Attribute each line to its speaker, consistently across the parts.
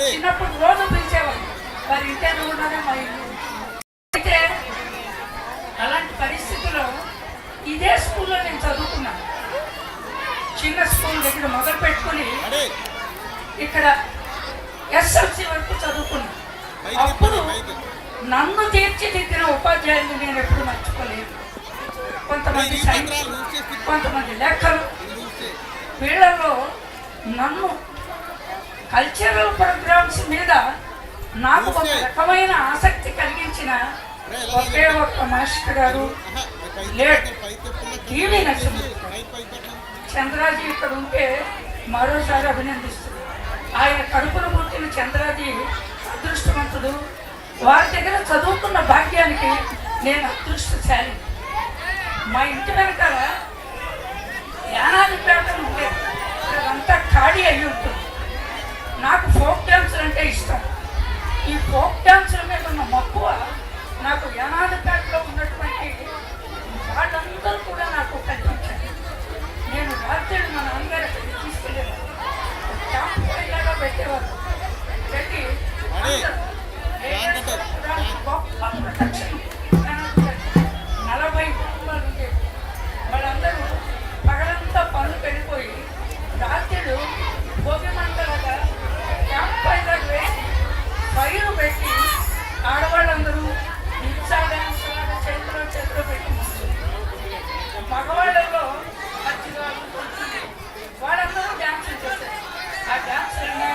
Speaker 1: చిన్నప్పుడు రోజు పిలిచేవారు, వారి ఇంటి ఉన్నదే మా ఇల్లు. అయితే అలాంటి పరిస్థితుల్లో ఇదే స్కూల్లో నేను చదువుకున్నాను. చిన్న స్కూల్ దగ్గర మొదలు పెట్టుకుని ఇక్కడ ఎస్ఎల్సి వరకు చదువుకున్నాను. అప్పుడు నన్ను తీర్చిదిద్దిన ఉపాధ్యాయులు నేను ఎప్పుడు మర్చిపోలేదు. కొంతమంది సైన్స్, కొంతమంది లెక్కలు, వీళ్ళలో నన్ను కల్చరల్ ప్రోగ్రామ్స్ మీద నాకు ఒక రకమైన ఆసక్తి కలిగించిన ఒకే ఒక్క మాస్టర్ గారు లేట్ టీవీ నరసింహ. చంద్రాజీ ఇక్కడ ఉంటే మరోసారి అభినందిస్తుంది. ఆయన కడుపును పుట్టిన చంద్రాజీ అదృష్టవంతుడు. వారి దగ్గర చదువుకున్న భాగ్యానికి నేను అదృష్టశాలి. మా ఇంటి వెనకాల యానాదిపేట ఉండేది, అదంతా ఖాళీ అయ్యి ఉంటుంది. నాకు ఫోక్ డ్యాన్సులు అంటే ఇష్టం. ఈ ఫోక్ డ్యాన్సుల మీద ఉన్న మక్కువ నాకు యానాదిపేటలో ఉన్నటువంటి వాళ్ళందరూ కూడా నాకు కనిపించారు. నేను రాత్రి మా నాన్నగారు అక్కడికి తీసుకెళ్ళేవారు, క్యాంప్ ఫైర్లాగా పెట్టేవారు. పెట్టి గొప్ప ప్రొటెక్షన్ 40 కుటుంబాలు ఉండేవి. వాళ్ళందరూ పగలంతా పనులు వెళ్ళిపోయి రాత్రులు భోగి మంటలుగా క్యాంప్ ఫైర్లకు వేసి ఫైర్ పెట్టి ఆడవాళ్ళందరూ హింసా డ్యాన్స్ లాగా చేతిలో పెట్టి మగవాళ్ళలో వాళ్ళందరూ డ్యాన్సులు చేశారు. ఆ డ్యాన్సులన్నీ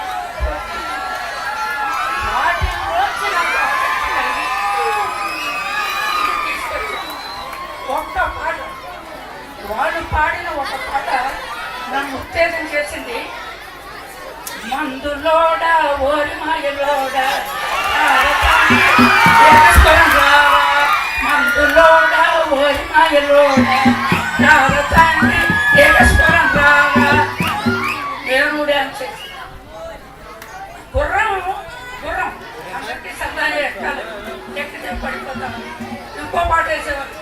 Speaker 1: వాటిలోంచి నాకు ఆసక్తి కలిగి తీసుకొచ్చాను. ఒక్క పాట, వాళ్ళు పాడిన ఒక పాట నన్ను ఉత్తేజం చేసింది. మందులోడా ఓరి మాయలోడా మందులోడా ఓరి మాయలోడా తండ్రి ఏకస్వరం రాగా దేవుడు డ్యాన్స్ చేసి గుర్రం అందరికీ సరదాగా ఎక్కాలి, ఎక్కితే పడిపోతాను. ఇంకో పాట వేసేవారు,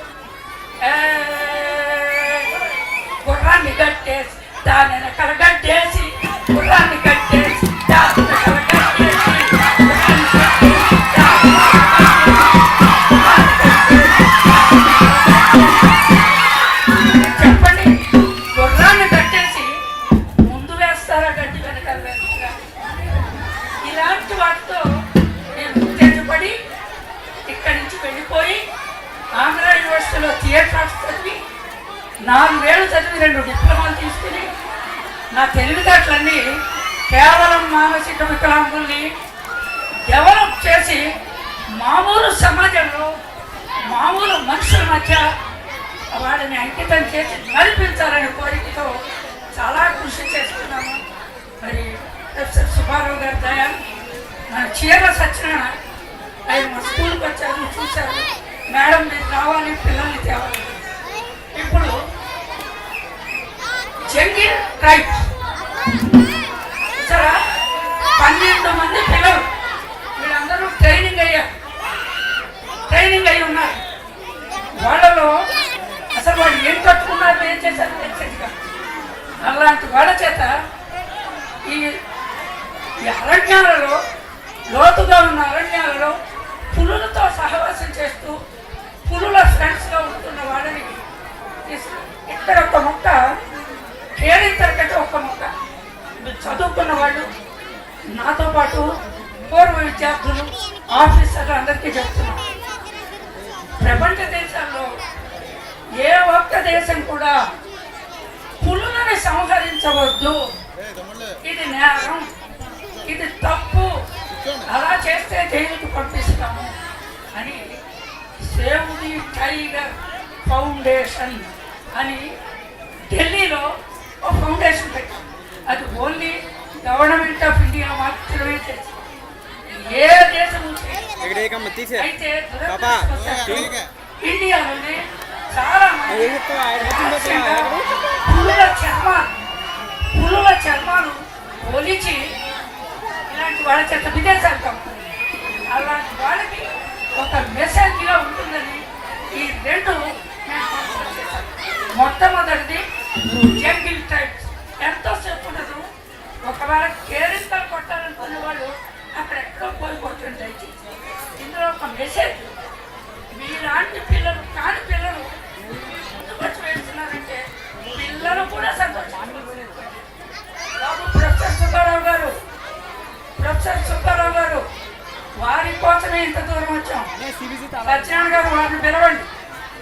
Speaker 1: గుర్రాన్ని కట్టేసి దాని వెనకాల కట్టేసి గుర్రాన్ని కట్టేసి దాని వెనకాల కట్టేసి చెప్పండి, గుర్రాన్ని కట్టేసి ముందు వేస్తారా గడ్డి వెనకాల వేస్తారా? ఇలాంటి వాటితో నేను ఉత్తేజపడి ఇక్కడి నుంచి వెళ్ళిపోయి ఆంధ్ర యూనివర్సిటీలో థియేటర్ ఆర్ట్స్ చదివి 4 ఏళ్ళు చదివి 2 డిప్లొమాలు తీసుకుని నా తెలివితేటలన్నీ కేవలం మానసిక వికలాంగుల్ని డెవలప్ చేసి మామూలు సమాజంలో మామూలు మనుషుల మధ్య వాడిని అంకితం చేసి నడిపించాలనే కోరికతో చాలా కృషి చేస్తున్నాను. మరి ప్రొఫెసర్ సుబ్బారావు గారి దయ, మన చీర సత్యనారాయణ ఆయన మా స్కూల్కి వచ్చారు, చూశారు, మేడం మీరు రావాలి, పిల్లల్ని తేవాలి. ఇప్పుడు జంగిల్ ట్రైబ్ సరే 12 మంది పిల్లలు, వీళ్ళందరూ ట్రైనింగ్ అయ్యి ఉన్నారు. వాళ్ళలో అసలు వాళ్ళు ఏం కట్టుకున్నారు, ఏం చేశారు తెలిసేదిగా. అలాంటి వాళ్ళ చేత ఈ అరణ్యాలలో, లోతుగా ఉన్న అరణ్యాలలో పులులతో సహవాసం చేస్తూ పులుల ఫ్రెండ్స్గా ఉంటున్న వాళ్ళని ఇక్కడ ఒక మొక్క కేరింతరకంటే ఒక మొక్క చదువుకున్న వాళ్ళు, నాతో పాటు పూర్వ విద్యార్థులు, ఆఫీసర్లు అందరికీ చెప్తున్నారు, ప్రపంచ దేశాల్లో ఏ ఒక్క దేశం కూడా పులులని సంహరించవద్దు, ఇది నేరం, ఇది తప్పు, అలా చేస్తే జైలుకు పంపిస్తాము అని సేవ్ ది టైగర్ ఫౌండేషన్ అని ఢిల్లీలో ఒక ఫౌండేషన్ పెట్టాం. అది ఓన్లీ గవర్నమెంట్ ఆఫ్ ఇండియా మాత్రమే చేసింది, ఏ దేశం అయితే ఇండియాలోనే చాలా పులుల చర్మాలు పోలిచి ఇలాంటి వాళ్ళ చేత విదేశాలు పంపుతుంది. అలాంటి వాళ్ళకి ఒక మెసేజ్గా ఉంటుందని ఈ 2 నేను చేశాను. మొట్టమొదటిది జంగిల్ ట్రైబ్స్, ఎంతోసేపు ఉండదు. ఒకవేళ కేరింతలు కొట్టాలనుకునే వాళ్ళు ఒక్క పోయి కొట్టండి దయచేసి. ఇందులో ఒక మెసేజ్, మీలాంటి పిల్లలు కాని పిల్లలు ముందుకు వచ్చి వేస్తున్నారంటే పిల్లలు కూడా సంతోషం. బాబు ప్రొఫెసర్ సుబ్బారావు గారు వారి కోసమే ఇంత దూరం వచ్చాం. సత్యనారాయణ గారు వారిని పిలవండి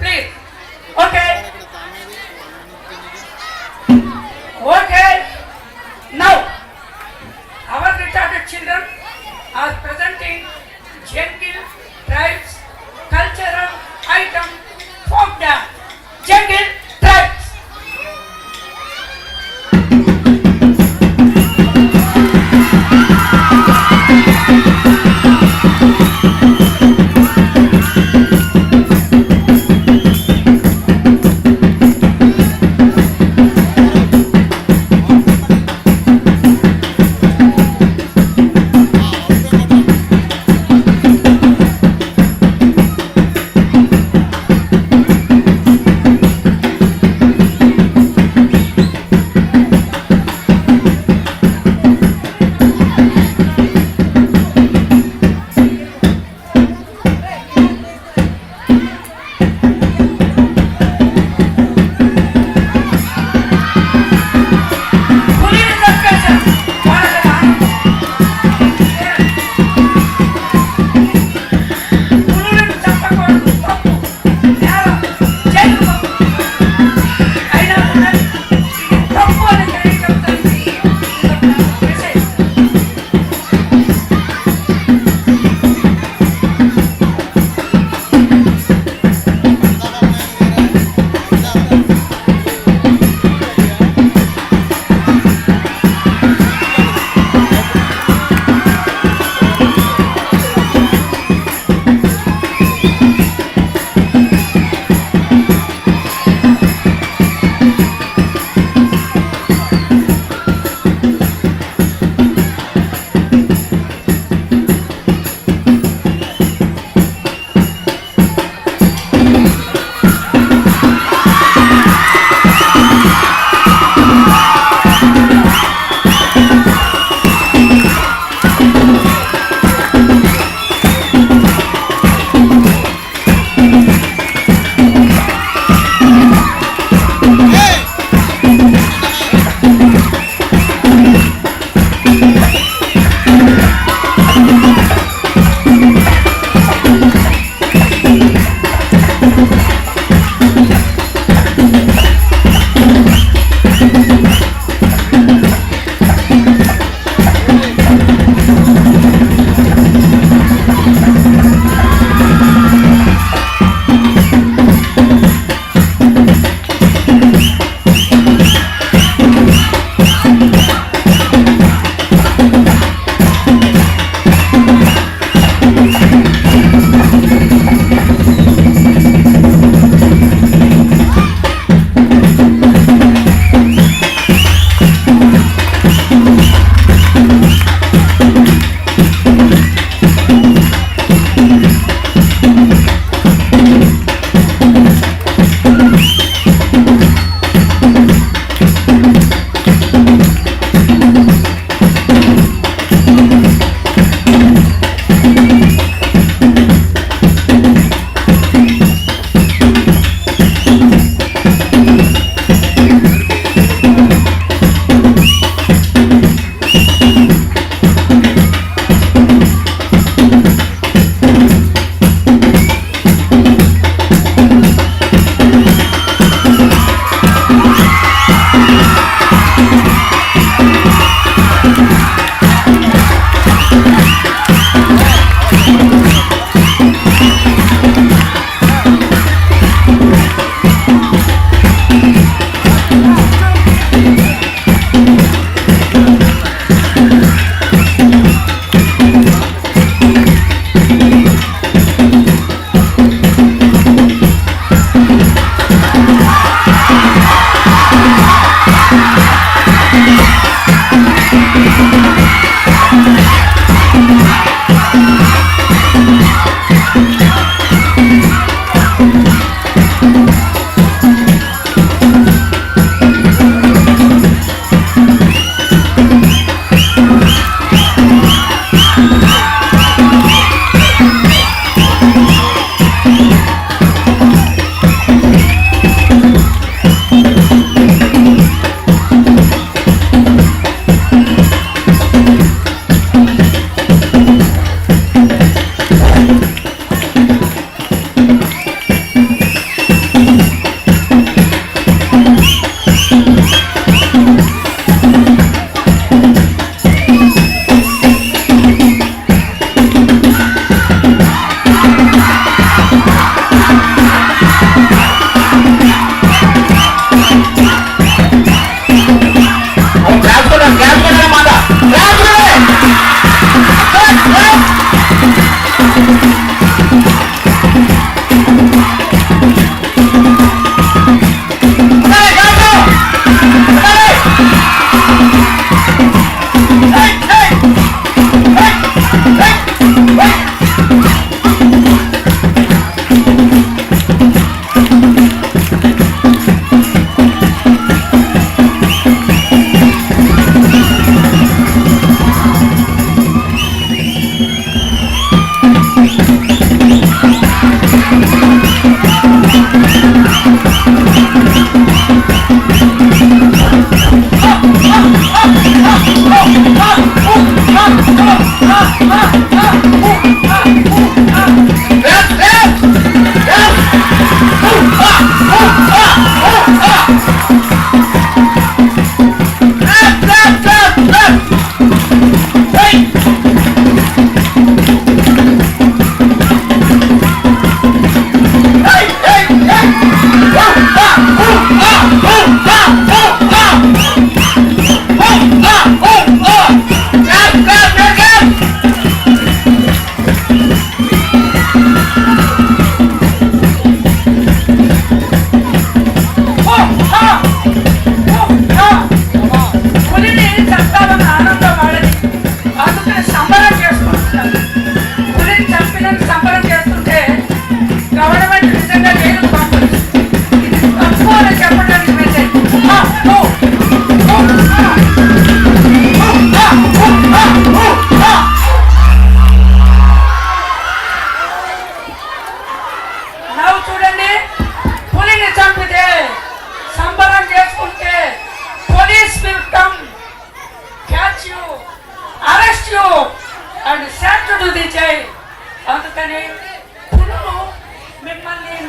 Speaker 1: please. Okay okay now our retarded children are presenting Jengil tribes cultural item folk dance. Jengil tribes.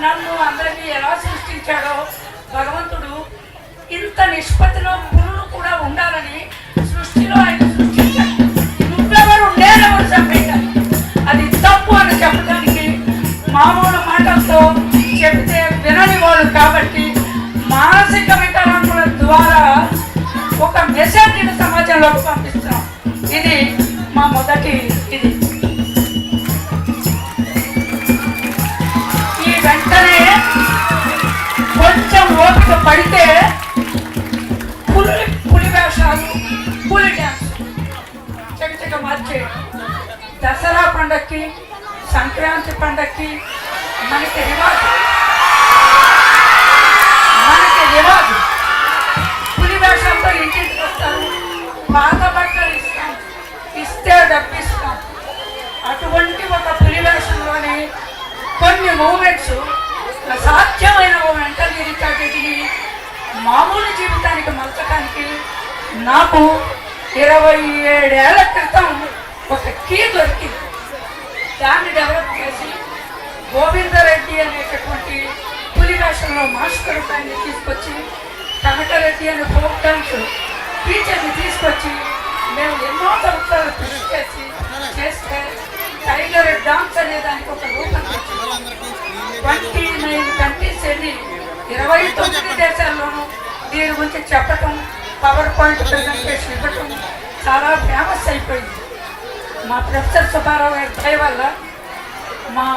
Speaker 1: నన్ను అందరినీ ఎలా సృష్టించాడో భగవంతుడు ఇంత నిష్పత్తిలో పురులు కూడా ఉండాలని సృష్టిలో ఆయన సృష్టించాడు. నువ్వెవరు నేనెవరు చెప్పేయాలి, అది తప్పు అని చెప్పడానికి మామూలు మాటలతో చెబితే వినని వాళ్ళు కాబట్టి మానసిక వికలాంగుల ద్వారా ఒక మెసేజ్ని సమాజంలోకి పంపిస్తున్నాం. ఇది మా మొదటి ఇది. ఈ వెంటనే కొంచెం ఓపిక పడితే పులి వేషాలు, పులి డ్యాన్స్ చకచక మార్చే దసరా పండక్కి, సంక్రాంతి పండక్కి మనకి రివాజు పులి వేషంతో ఇంటికి వస్తారు, పాత బట్టలు ఇస్తాం, ఇస్తే డబ్బిస్తాం. అటువంటి ఒక పులి వేషంలోని కొన్ని మూమెంట్స్ అసాధ్యమైన వెంటనే రికార్డుని మామూలు జీవితానికి మలచడానికి నాకు 27 ఏళ్ల క్రితం ఒక కీ దొరికింది. దాన్ని డెవలప్ చేసి గోవిందరెడ్డి అనేటటువంటి పులి వేషంలో మాస్టర్ గారిని తీసుకొచ్చి, కనకరెడ్డి అనే ఫోక్ డాన్స్ టీచర్ని తీసుకొచ్చి మేము ఎన్నో సంవత్సరాలు కృషి చేస్తే టైగర్ డాన్స్ అనే దానికి ఒక రూపం 29 కంట్రీస్ వెళ్ళి 29 దేశాల్లోనూ దీని గురించి చెప్పటం, పవర్ పాయింట్ ప్రజెంటేషన్ ఇవ్వటం చాలా ఫేమస్ అయిపోయింది. మా ప్రొఫెసర్ సుబ్బారావు గారి దయ వల్ల మా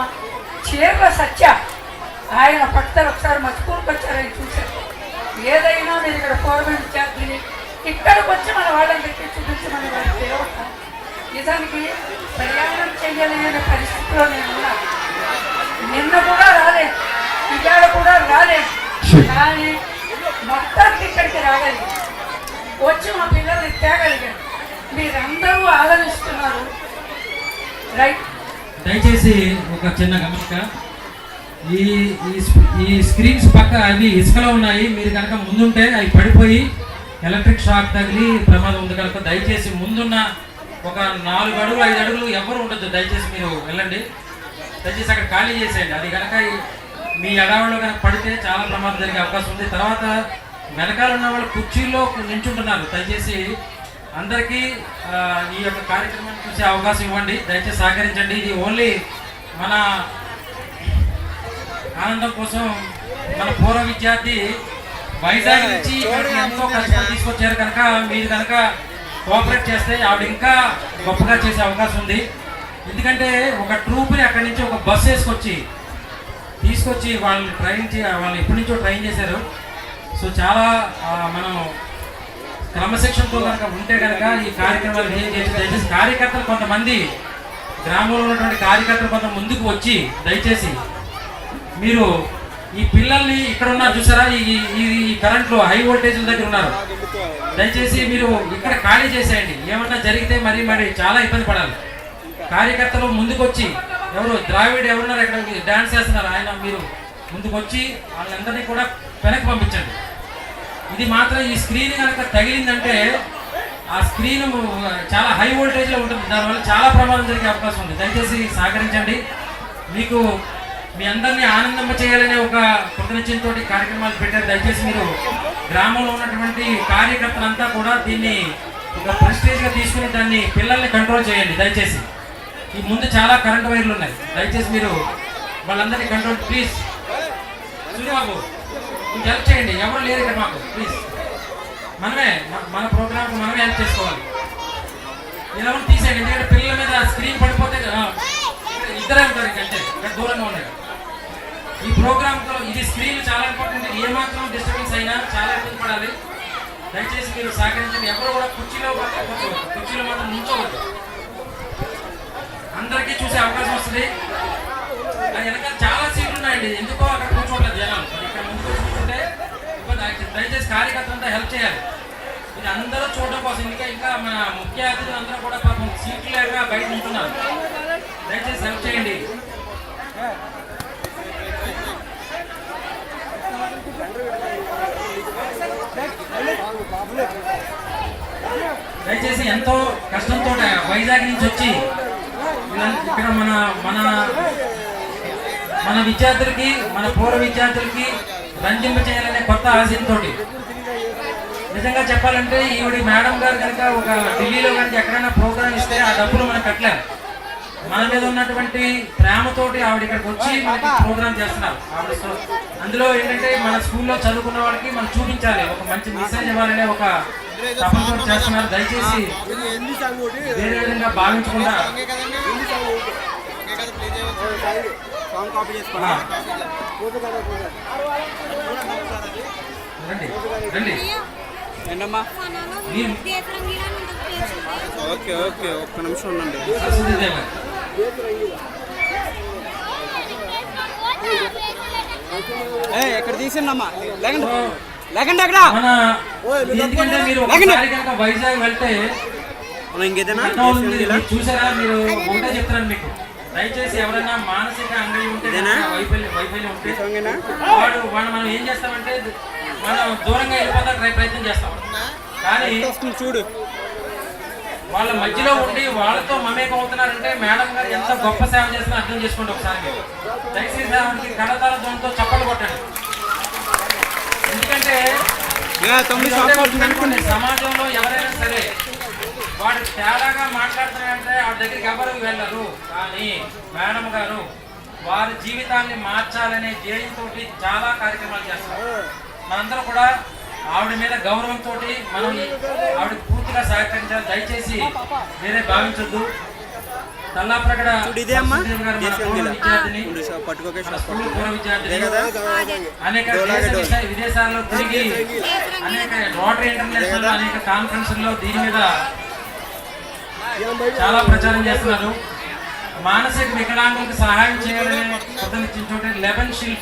Speaker 1: చీరల సత్య ఆయన పట్టుదల ఒకసారి మా స్కూల్కి వచ్చారని చూశారు. ఏదైనా మీరు ఇక్కడ గవర్నమెంట్ విద్యార్థిని ఇక్కడికి వచ్చి మన వాళ్ళందరికీ చూపించమని వారికి తెలియటం, నిజానికి ప్రయాణం చేయలేని పరిస్థితిలో నేనున్నా. నిన్న కూడా రాలేదు, ఇవాళ కూడా రాలేదు, కానీ మొత్తానికి ఇక్కడికి రాగలిగాను, వచ్చి మా పిల్లల్ని తేగలిగాను. మీరందరూ ఆదరిస్తున్నారు, రైట్?
Speaker 2: దయచేసి ఒక చిన్న గమనిక, ఈ స్క్రీన్స్ పక్క అవి ఇసుకలో ఉన్నాయి. మీరు కనుక ముందుంటే అవి పడిపోయి ఎలక్ట్రిక్ షాక్ తగిలి ప్రమాదం ఉంది కనుక దయచేసి ముందున్న ఒక 4 అడుగులు 5 అడుగులు ఎవరు ఉండొద్దు. దయచేసి మీరు వెళ్ళండి, దయచేసి అక్కడ ఖాళీ చేసేయండి. అది కనుక మీ ఎడావుల్లో కనుక పడితే చాలా ప్రమాదం జరిగే అవకాశం ఉంది. తర్వాత వెనకాల ఉన్న వాళ్ళు కుర్చీల్లో నించుంటున్నారు. దయచేసి అందరికీ ఈ యొక్క కార్యక్రమాన్ని చూసే అవకాశం ఇవ్వండి, దయచేసి సహకరించండి. ఇది ఓన్లీ మన ఆనందం కోసం. మన పూర్వ విద్యార్థి వైజాగ్ నుంచి ఎంతో కష్టపడి తీసుకొచ్చారు కనుక మీరు కనుక కోఆపరేట్ చేస్తే ఆవిడ ఇంకా గొప్పగా చేసే అవకాశం ఉంది. ఎందుకంటే ఒక ట్రూప్ని అక్కడి నుంచి ఒక బస్సు తీసుకొచ్చి వాళ్ళని వాళ్ళని ఎప్పటి నుంచో ట్రైన్ చేశారు. సో చాలా మనం క్రమశిక్షణతో కనుక ఉంటే కనుక ఈ కార్యక్రమాలు ఏం చేసి దయచేసి కార్యకర్తలు కొంతమంది గ్రామంలో ఉన్నటువంటి కార్యకర్తలు కొంత ముందుకు వచ్చి దయచేసి మీరు ఈ పిల్లల్ని ఇక్కడ ఉన్నారు చూసారా, ఈ కరెంట్లో హై వోల్టేజ్ల దగ్గర ఉన్నారు, దయచేసి మీరు ఇక్కడ ఖాళీ చేసేయండి. ఏమన్నా జరిగితే మరి చాలా ఇబ్బంది పడాలి. కార్యకర్తలు ముందుకు వచ్చి ఎవరు ద్రావిడ్ ఎవరున్నారు ఇక్కడ డాన్స్ చేస్తున్నారు, ఆయన మీరు ముందుకు వచ్చి వాళ్ళందరినీ కూడా వెనక్కి పంపించండి. ఇది మాత్రం ఈ స్క్రీన్ కనుక తగిలిందంటే ఆ స్క్రీన్ చాలా హై వోల్టేజ్లో ఉంటుంది, దానివల్ల చాలా ప్రమాదం జరిగే అవకాశం ఉంది. దయచేసి సహకరించండి. మీకు మీ అందరినీ ఆనందింప చేయాలనే ఒక కృతనిశ్చయంతో కార్యక్రమాలు పెట్టారు. దయచేసి మీరు గ్రామంలో ఉన్నటువంటి కార్యకర్తలంతా కూడా దీన్ని ఒక ప్రెస్టేజ్గా తీసుకుని దాన్ని పిల్లల్ని కంట్రోల్ చేయండి. దయచేసి ఈ ముందు చాలా కరెంట్ వైర్లు ఉన్నాయి, దయచేసి మీరు వాళ్ళందరినీ కంట్రోల్ ప్లీజ్. సూర్యబాబు కొంచెం హెల్ప్ చేయండి, ఎవరు లేరు ఇక్కడ మాకు ప్లీజ్. మనమే మన ప్రోగ్రామ్కి మనమే హెల్ప్ చేసుకోవాలి. ఇలా తీసేయండి, ఎందుకంటే పిల్లల మీద స్క్రీన్ పడిపోతే ఇద్దరే ఉంటారు ఇంకంటే ఇక్కడ దూరంగా ఉన్నాయి. ఈ ప్రోగ్రామ్తో ఇది స్క్రీన్ చాలా ఇంపార్టెంట్, ఏమాత్రం డిస్టర్బెన్స్ అయినా చాలా ఇబ్బంది పడాలి. దయచేసి మీరు సహకరించండి. ఎవరు కూడా కుర్చీలో మాత్రం నుంచోవద్దు, అందరికీ చూసే అవకాశం వస్తుంది. అది వెనకాల చాలా సీట్లు ఉన్నాయండి, ఎందుకో అక్కడ కూర్చోవట్లేదు జనాలు, ఇక్కడ ముందుకు కూర్చుంటే ఇబ్బంది. దయచేసి కార్యకర్తలంతా హెల్ప్ చేయాలి. ఇది అందరూ చూడడం కోసం. ఇంకా మన ముఖ్య అతిథులు అందరూ కూడా పాపం సీట్లు లేక బయట ఉంటున్నారు, దయచేసి హెల్ప్ చేయండి. దయచేసి ఎంతో కష్టంతో వైజాగ్ నుంచి వచ్చి ఇక్కడ మన మన విద్యార్థులకి, మన పూర్వ విద్యార్థులకి రంజింప చేయాలనే కొత్త ఆశయంతో, నిజంగా చెప్పాలంటే ఈవిడ మేడం గారు కనుక ఒక ఢిల్లీలో కనుక ఎక్కడైనా ప్రోగ్రామ్ ఇస్తే ఆ డబ్బులు మనకు కట్టలేరు. మన మీద ఉన్నటువంటి ప్రేమతోటి ఆవిడ ఇక్కడికి వచ్చి మనకి ప్రోగ్రామ్ చేస్తున్నారు. అందులో ఏంటంటే మన స్కూల్లో చదువుకున్న వాళ్ళకి మనం చూపించాలి, ఒక మంచి మెసేజ్ ఇవ్వాలనే ఒక తపనతో చేస్తున్నారు. దయచేసి వేరే విధంగా భావించకుండా రండి రండి.
Speaker 3: ఓకే ఓకే, ఒక్క నిమిషం ఉండండి. ఎక్కడ తీసిండమ్మా? లేకండి అక్కడ.
Speaker 2: ఎందుకంటే మీరు ఒకసారి కనుక వైజాగ్ వెళ్తే చూసారా, మీరు ఒకటే చెప్తున్నాను మీకు, దయచేసి ఎవరైనా మానసిక అంగడి ఉంటే, వైఫల్యం ఉంటే వాడు మనం ఏం చేస్తామంటే మనం దూరంగా వెళ్ళిపోతానికి ప్రయత్నం చేస్తాం. కానీ
Speaker 3: చూడు,
Speaker 2: వాళ్ళ మధ్యలో ఉండి వాళ్ళతో మమేకం అవుతున్నారంటే మేడం గారు ఎంత గొప్ప సేవ చేస్తున్నా అర్థం చేసుకోండి ఒకసారి. దయచేసి ఆవిడకి కడతాల దోమతో చప్పట్లు కొట్టండి. ఎందుకంటే సమాజంలో ఎవరైనా సరే వాడు తేడాగా మాట్లాడుతున్నారంటే వాడి దగ్గరికి ఎవరు వెళ్ళరు. కానీ మేడం గారు వారి జీవితాన్ని మార్చాలనే ధ్యేయంతో చాలా కార్యక్రమాలు చేస్తారు. మనందరూ కూడా ఆవిడ మీద గౌరవంతో మనం ఆవిడ పూర్తిగా సహకరించాలి. దయచేసి వేరే భావించొద్దు. తల్లాప్రగడ విద్యార్థిని, పూర్వ విద్యార్థిని, అనేక విదేశాల్లో తిరిగి అనేక రోటరీ ఇంటర్నేషనల్ అనేక కాన్ఫరెన్స్లో దీని మీద చాలా ప్రచారం చేస్తున్నారు. మానసిక వికలాంగులకు సహాయం చేయాలనే ప్రతినిధించే 11 శిల్పి